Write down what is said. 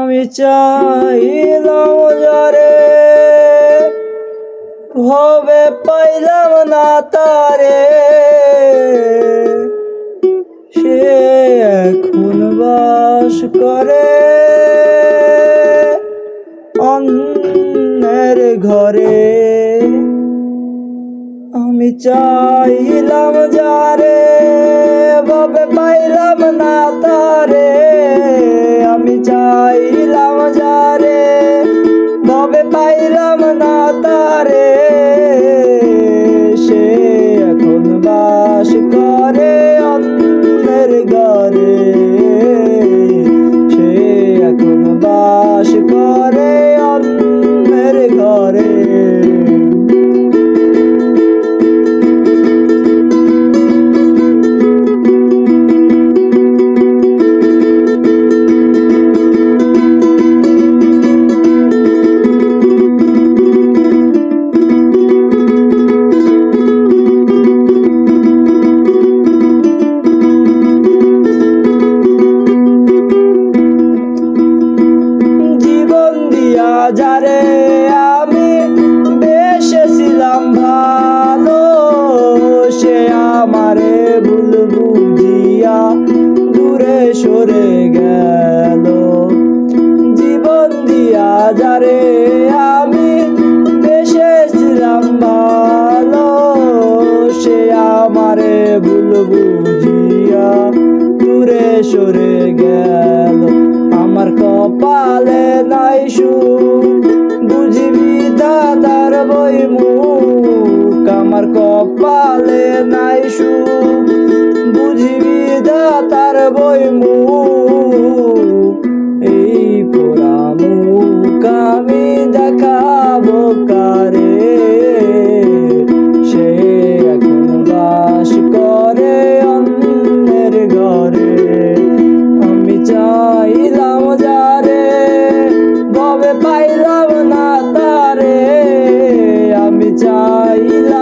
আমি চাইলাম যারে ভবে পাইলাম না তারে, সে এখন বাস করে অন্যের ঘরে। আমি চাইলাম যারে ভবে পাইলাম না তারে, আমি চাইলাম যারে ভবে পাইলাম না তারে, সে এখন বাস করে অন্যের ঘরে, সে এখন বাস করে অন্যের ঘরে। যারে আমি বেসেছিলাম ভালো, সে আমারে ভুল বুঝিয়া দূরে সরে গেল। জীবন দিয়া যারে আমি বেসেছিলাম ভালো, সে আমারে ভুল বুঝিয়া দূরে সরে গেল। আমার কপালে নাই সুখ, বুঝিবি দাদার বই মুখ। আমার কপালে নাই সুখ, বুঝিবি দাদার বই মুখ। এই পোড়া মুখ আমি দেখাবো কারে, সে এখন বাস করে অন্যের ঘরে। আমি চাইলাম যারে ভবে পাইলাম না তারে, আমি চাইলাম